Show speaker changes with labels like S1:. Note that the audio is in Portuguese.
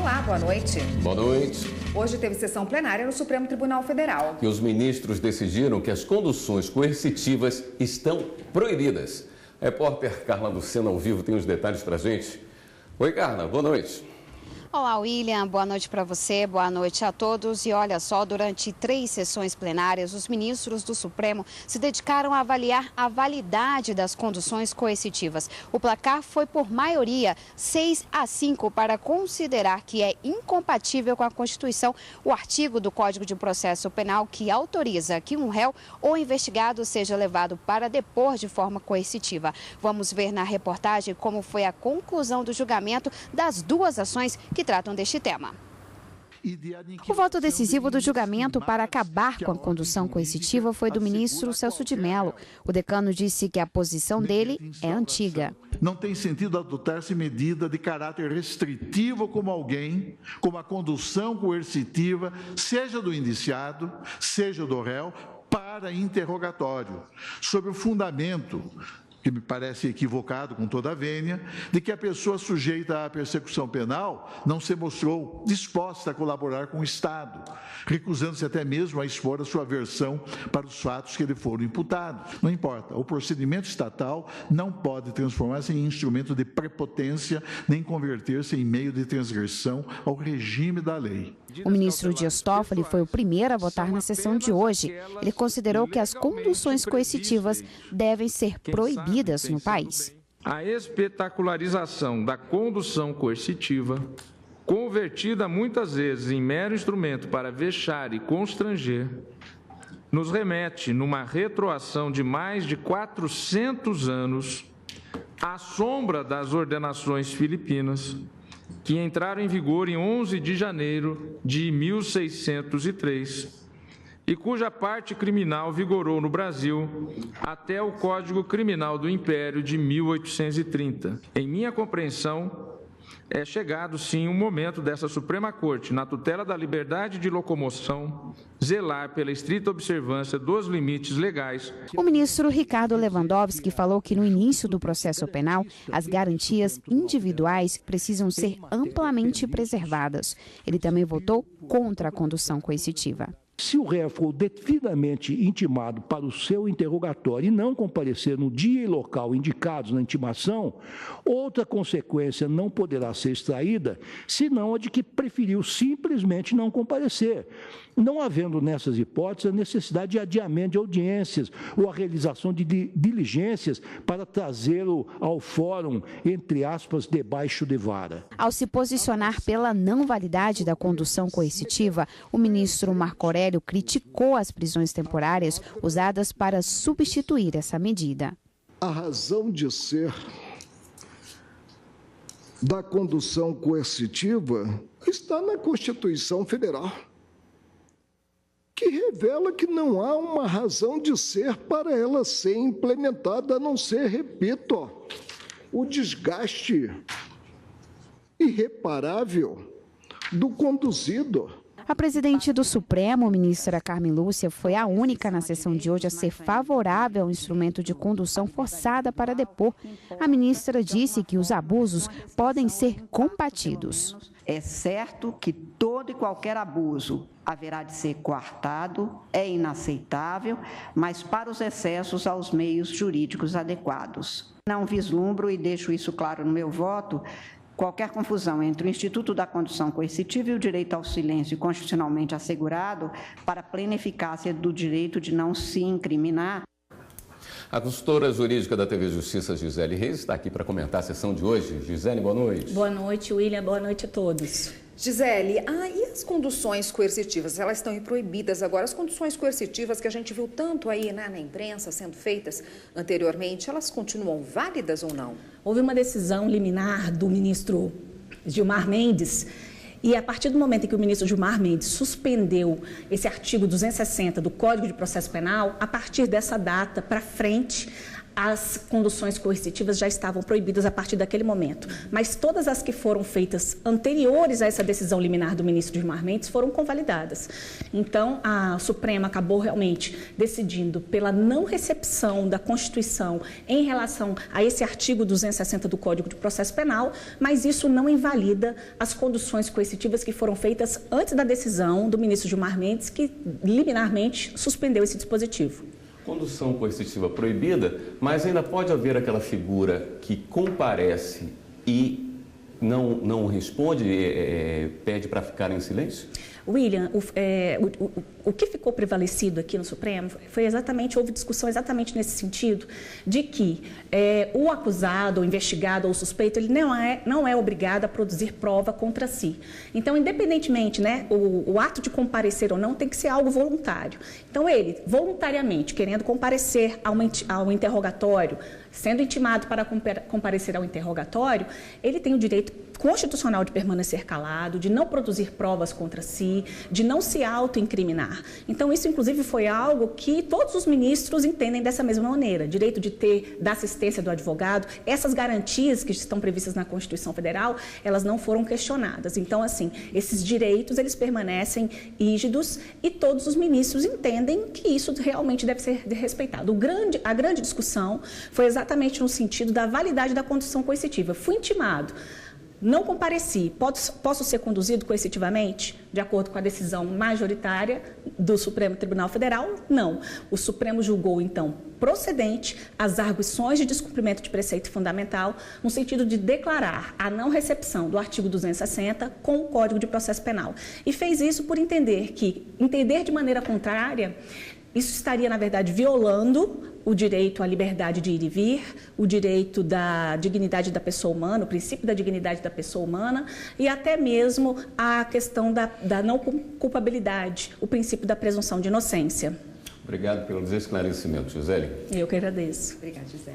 S1: Olá, boa noite.
S2: Boa noite.
S1: Hoje teve sessão plenária no Supremo Tribunal Federal.
S2: E os ministros decidiram que as conduções coercitivas estão proibidas. A repórter Carla Lucena ao vivo tem os detalhes pra gente. Oi, Carla, boa noite.
S3: Olá, William. Boa noite para você, boa noite a todos. E olha só, durante 3 sessões plenárias, os ministros do Supremo se dedicaram a avaliar a validade das conduções coercitivas. O placar foi por maioria 6-5 para considerar que é incompatível com a Constituição o artigo do Código de Processo Penal que autoriza que um réu ou investigado seja levado para depor de forma coercitiva. Vamos ver na reportagem como foi a conclusão do julgamento das 2 ações que tratam deste tema. O voto decisivo do julgamento para acabar com a condução coercitiva foi do ministro Celso de Mello. O decano disse que a posição dele é antiga.
S4: Não tem sentido adotar-se medida de caráter restritivo como a condução coercitiva, seja do indiciado, seja do réu, para interrogatório, sob o fundamento, que me parece equivocado com toda a vênia, de que a pessoa sujeita à persecução penal não se mostrou disposta a colaborar com o Estado, recusando-se até mesmo a expor a sua versão para os fatos que lhe foram imputados. Não importa, o procedimento estatal não pode transformar-se em instrumento de prepotência, nem converter-se em meio de transgressão ao regime da lei.
S3: O ministro Dias Toffoli foi o primeiro a votar na sessão de hoje. Ele considerou que as conduções coercitivas devem ser proibidas no país.
S5: A espetacularização da condução coercitiva, convertida muitas vezes em mero instrumento para vexar e constranger, nos remete, numa retroação de mais de 400 anos, à sombra das ordenações filipinas, que entraram em vigor em 11 de janeiro de 1603 e cuja parte criminal vigorou no Brasil até o Código Criminal do Império de 1830. Em minha compreensão, é chegado, sim, um momento dessa Suprema Corte, na tutela da liberdade de locomoção, zelar pela estrita observância dos limites legais.
S3: O ministro Ricardo Lewandowski falou que no início do processo penal, as garantias individuais precisam ser amplamente preservadas. Ele também votou contra a condução coercitiva.
S6: Se o réu for devidamente intimado para o seu interrogatório e não comparecer no dia e local indicados na intimação, outra consequência não poderá ser extraída, senão a de que preferiu simplesmente não comparecer, não havendo nessas hipóteses a necessidade de adiamento de audiências ou a realização de diligências para trazê-lo ao fórum, entre aspas, debaixo de vara.
S3: Ao se posicionar pela não validade da condução coercitiva, o ministro Marco Aurélio criticou as prisões temporárias usadas para substituir essa medida.
S7: A razão de ser da condução coercitiva está na Constituição Federal, que revela que não há uma razão de ser para ela ser implementada, a não ser, repito, o desgaste irreparável do conduzido.
S3: A presidente do Supremo, ministra Carmen Lúcia, foi a única na sessão de hoje a ser favorável ao instrumento de condução forçada para depor. A ministra disse que os abusos podem ser combatidos.
S8: É certo que todo e qualquer abuso haverá de ser coartado, é inaceitável, mas para os excessos aos meios jurídicos adequados. Não vislumbro, e deixo isso claro no meu voto, qualquer confusão entre o Instituto da Condução Coercitiva e o direito ao silêncio constitucionalmente assegurado para a plena eficácia do direito de não se incriminar.
S2: A consultora jurídica da TV Justiça, Gisele Reis, está aqui para comentar a sessão de hoje. Gisele, boa noite.
S9: Boa noite, William. Boa noite a todos.
S1: Gisele, e as conduções coercitivas? Elas estão proibidas agora. As conduções coercitivas que a gente viu tanto aí, né, na imprensa sendo feitas anteriormente, elas continuam válidas ou não?
S9: Houve uma decisão liminar do ministro Gilmar Mendes e a partir do momento em que o ministro Gilmar Mendes suspendeu esse artigo 260 do Código de Processo Penal, a partir dessa data para frente, as conduções coercitivas já estavam proibidas a partir daquele momento. Mas todas as que foram feitas anteriores a essa decisão liminar do ministro Gilmar Mendes foram convalidadas. Então, a Suprema acabou realmente decidindo pela não recepção da Constituição em relação a esse artigo 260 do Código de Processo Penal, mas isso não invalida as conduções coercitivas que foram feitas antes da decisão do ministro Gilmar Mendes, que liminarmente suspendeu esse dispositivo.
S2: Condução coercitiva proibida, mas ainda pode haver aquela figura que comparece e não responde, pede para ficar em silêncio?
S9: William, o que ficou prevalecido aqui no Supremo houve discussão exatamente nesse sentido, de que o acusado, o investigado ou o suspeito, ele não é obrigado a produzir prova contra si. Então, independentemente, né, o ato de comparecer ou não tem que ser algo voluntário. Então, ele, voluntariamente, querendo comparecer ao interrogatório, sendo intimado para comparecer ao interrogatório, ele tem o direito constitucional de permanecer calado, de não produzir provas contra si, de não se autoincriminar. Então, isso, inclusive, foi algo que todos os ministros entendem dessa mesma maneira. Direito da assistência do advogado, essas garantias que estão previstas na Constituição Federal, elas não foram questionadas. Então, assim, esses direitos, eles permanecem rígidos e todos os ministros entendem que isso realmente deve ser respeitado. A grande discussão foi exatamente no sentido da validade da condução coercitiva. Fui intimado, não compareci, posso ser conduzido coercitivamente, de acordo com a decisão majoritária do Supremo Tribunal Federal? Não. O Supremo julgou, então, procedente as arguições de descumprimento de preceito fundamental, no sentido de declarar a não recepção do artigo 260 com o Código de Processo Penal. E fez isso por entender de maneira contrária, isso estaria, na verdade, violando o direito à liberdade de ir e vir, o direito da dignidade da pessoa humana, o princípio da dignidade da pessoa humana e até mesmo a questão da não culpabilidade, o princípio da presunção de inocência.
S2: Obrigado pelos esclarecimentos, Gisele.
S9: Eu que agradeço.
S1: Obrigada, Gisele.